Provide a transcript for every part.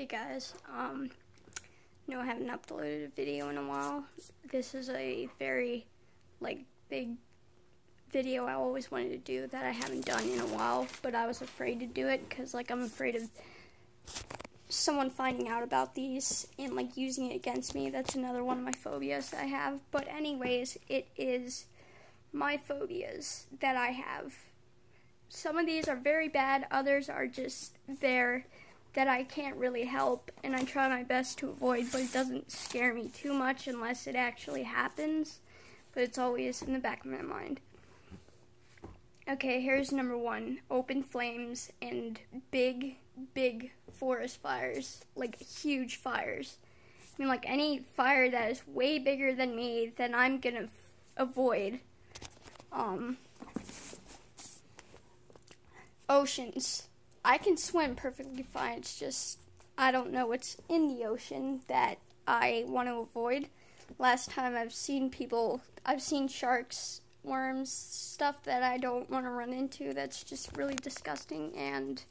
Hey guys, no, I haven't uploaded a video in a while. This is a very, big video I always wanted to do that I haven't done in a while, but I was afraid to do it because, I'm afraid of someone finding out about these and, using it against me. That's another one of my phobias I have. But anyways, it is my phobias that I have. Some of these are very bad, others are just there that I can't really help, and I try my best to avoid, but it doesn't scare me too much unless it actually happens, but it's always in the back of my mind. Okay, here's number 1, open flames and big forest fires, huge fires. I mean, any fire that is way bigger than me, then I'm gonna avoid. Oceans. I can swim perfectly fine, it's just I don't know what's in the ocean that I want to avoid. Last time I've seen sharks, worms, stuff that I don't want to run into. That's just really disgusting and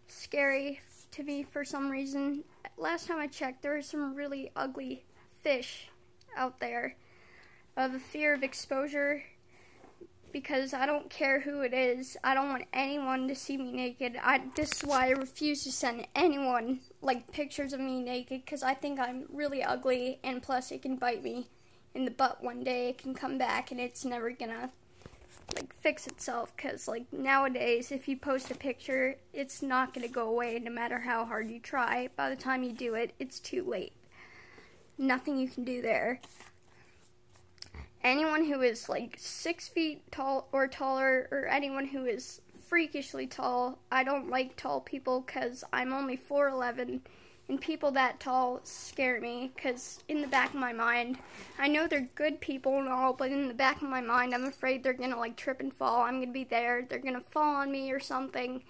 scary to me for some reason. Last time I checked, there were some really ugly fish out there. The fear of exposure, because I don't care who it is. I don't want anyone to see me naked. This is why I refuse to send anyone, pictures of me naked, because I think I'm really ugly, and plus it can bite me in the butt one day. It can come back, and it's never gonna, fix itself, because, nowadays, if you post a picture, it's not gonna go away no matter how hard you try. By the time you do it, it's too late. Nothing you can do there. Anyone who is 6 feet tall or taller, or anyone who is freakishly tall, I don't like tall people because I'm only 4'11", and people that tall scare me because in the back of my mind, I know they're good people and all, but in the back of my mind, I'm afraid they're gonna trip and fall. I'm gonna be there, they're gonna fall on me or something.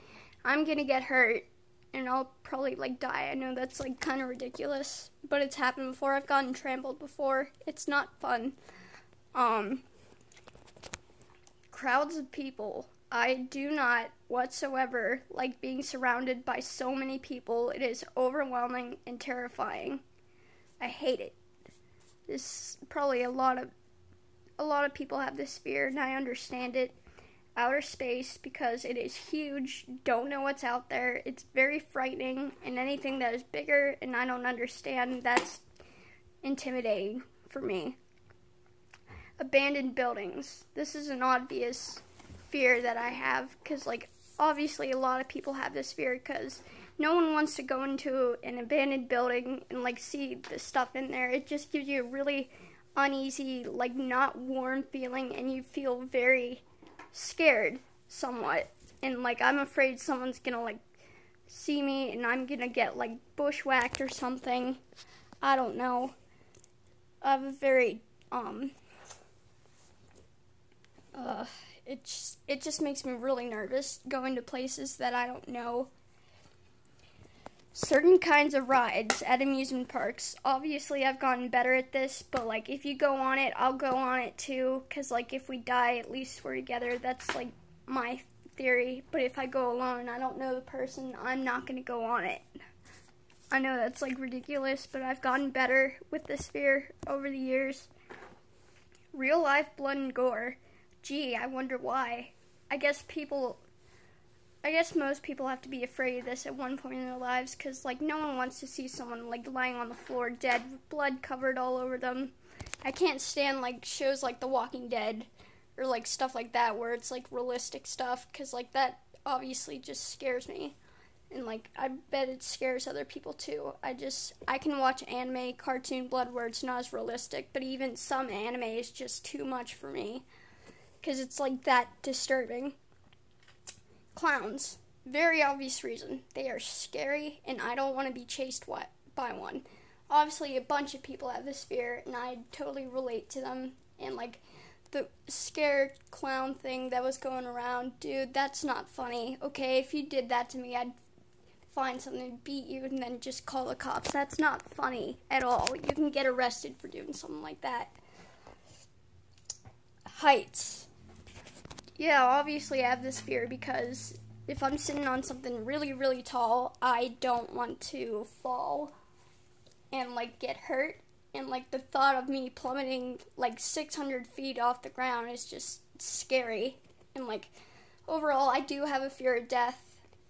I'm gonna get hurt, and I'll probably die. I know that's kind of ridiculous, but it's happened before. I've gotten trampled before. It's not fun. Crowds of people. I do not whatsoever like being surrounded by so many people. It is overwhelming and terrifying. I hate it. This probably a lot of people have this fear, and I understand it. Outer space, because it is huge, don't know what's out there. It's very frightening, and anything that is bigger and I don't understand, that's intimidating for me. Abandoned buildings. This is an obvious fear that I have, because obviously a lot of people have this fear because no one wants to go into an abandoned building and see the stuff in there. It just gives you a really uneasy, not warm feeling, and you feel very scared somewhat, and I'm afraid someone's gonna see me and I'm gonna get bushwhacked or something. I don't know. I have a very it just makes me really nervous going to places that I don't know. Certain kinds of rides at amusement parks. Obviously, I've gotten better at this, but if you go on it, I'll go on it too, because if we die, at least we're together. That's my theory. But if I go alone and I don't know the person, I'm not going to go on it. I know that's ridiculous, but I've gotten better with this fear over the years. Real life blood and gore. Gee, I wonder why. I guess most people have to be afraid of this at one point in their lives, because, no one wants to see someone, lying on the floor dead with blood covered all over them. I can't stand, shows like The Walking Dead, or, stuff like that, where it's, realistic stuff, because, that obviously just scares me. And, I bet it scares other people, too. I can watch anime, cartoon blood where it's not as realistic, but even some anime is just too much for me, because it's, that disturbing. Clowns. Very obvious reason. They are scary, and I don't want to be chased by one. Obviously, a bunch of people have this fear, and I totally relate to them. And, the scared clown thing that was going around, dude, that's not funny. Okay, if you did that to me, I'd find something to beat you and then just call the cops. That's not funny at all. You can get arrested for doing something like that. Heights. Yeah, obviously I have this fear because if I'm sitting on something really, really tall, I don't want to fall and, like, get hurt. And, like, the thought of me plummeting, like, 600 feet off the ground is just scary. And, like, overall, I do have a fear of death.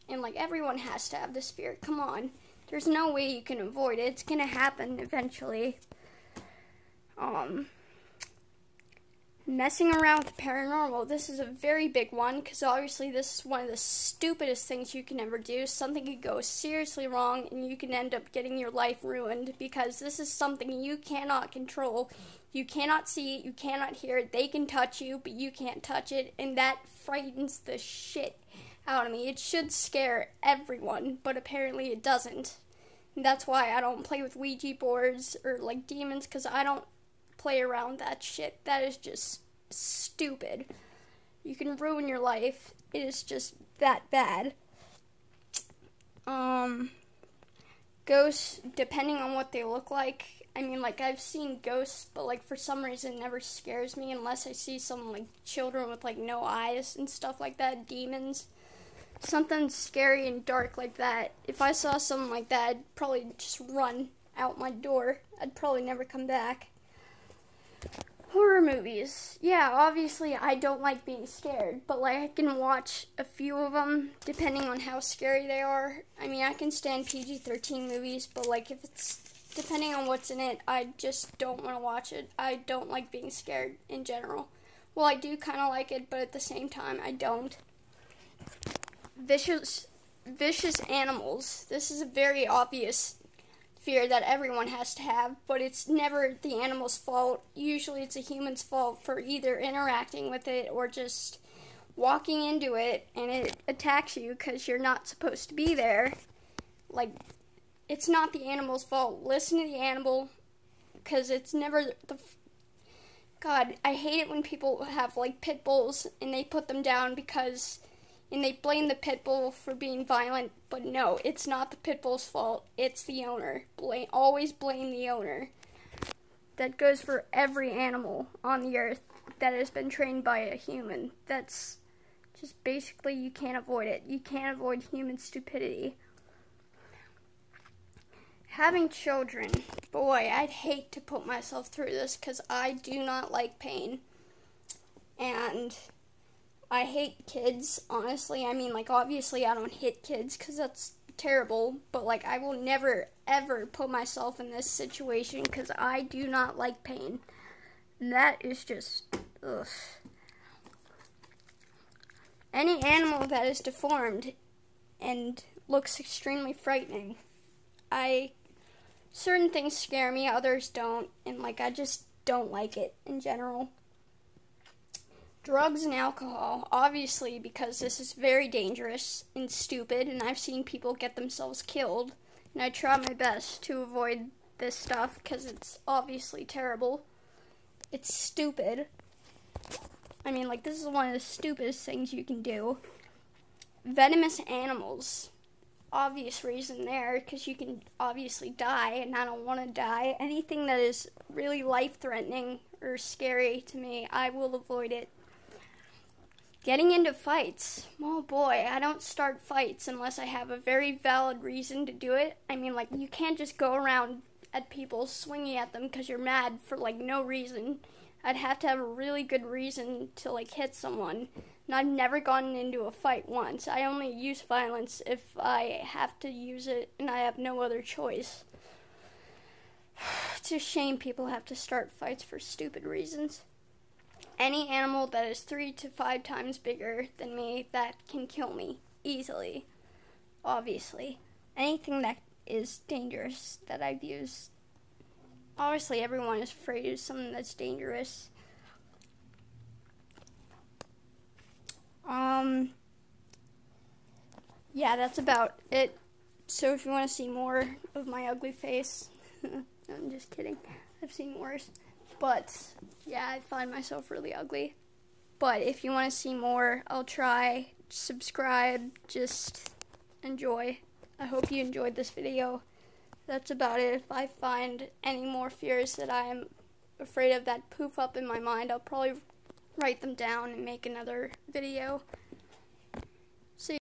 And, like, everyone has to have this fear. Come on. There's no way you can avoid it. It's gonna happen eventually. Messing around with the paranormal. This is a very big one, because obviously this is one of the stupidest things you can ever do. Something could go seriously wrong, and you can end up getting your life ruined, because this is something you cannot control. You cannot see it, you cannot hear it. They can touch you, but you can't touch it, and that frightens the shit out of me. It should scare everyone, but apparently it doesn't. And that's why I don't play with Ouija boards or, like, demons, because I don't play around that shit. That is just stupid. You can ruin your life. It is just that bad. Ghosts, depending on what they look like. I mean, like, I've seen ghosts, but, like, for some reason it never scares me unless I see some, like, children with, like, no eyes and stuff like that. Demons. Something scary and dark like that. If I saw something like that, I'd probably just run out my door. I'd probably never come back. Horror movies. Yeah, obviously I don't like being scared, but, like, I can watch a few of them depending on how scary they are. I mean, I can stand PG-13 movies, but, like, if it's depending on what's in it, I just don't want to watch it. I don't like being scared in general. Well, I do kind of like it, but at the same time, I don't. Vicious animals. This is a very obvious fear that everyone has to have, but it's never the animal's fault. Usually it's a human's fault for either interacting with it or just walking into it and it attacks you because you're not supposed to be there. Like, it's not the animal's fault. Listen to the animal, because it's never the... God, I hate it when people have, like, pit bulls and they put them down because... And they blame the pit bull for being violent, but no, it's not the pit bull's fault. It's the owner. Always blame the owner. That goes for every animal on the earth that has been trained by a human. That's just basically, you can't avoid it. You can't avoid human stupidity. Having children. Boy, I'd hate to put myself through this because I do not like pain. And... I hate kids, honestly. I mean, like, obviously I don't hit kids because that's terrible, but, like, I will never, ever put myself in this situation because I do not like pain. And that is just, ugh. Any animal that is deformed and looks extremely frightening. Certain things scare me, others don't, and, like, I just don't like it in general. Drugs and alcohol, obviously, because this is very dangerous and stupid, and I've seen people get themselves killed, and I try my best to avoid this stuff, because it's obviously terrible. It's stupid. I mean, like, this is one of the stupidest things you can do. Venomous animals. Obvious reason there, because you can obviously die, and I don't want to die. Anything that is really life-threatening or scary to me, I will avoid it. Getting into fights. Oh boy, I don't start fights unless I have a very valid reason to do it. I mean, like, you can't just go around at people swinging at them because you're mad for, like, no reason. I'd have to have a really good reason to, like, hit someone. And I've never gotten into a fight once. I only use violence if I have to use it and I have no other choice. It's a shame people have to start fights for stupid reasons. Any animal that is 3 to 5 times bigger than me that can kill me easily, obviously. Anything that is dangerous that I've used. Obviously, everyone is afraid of something that's dangerous. Yeah, that's about it. So if you want to see more of my ugly face, I'm just kidding. I've seen worse. But, yeah, I find myself really ugly. But if you want to see more, I'll try. Subscribe. Just enjoy. I hope you enjoyed this video. That's about it. If I find any more fears that I'm afraid of that poof up in my mind, I'll probably write them down and make another video.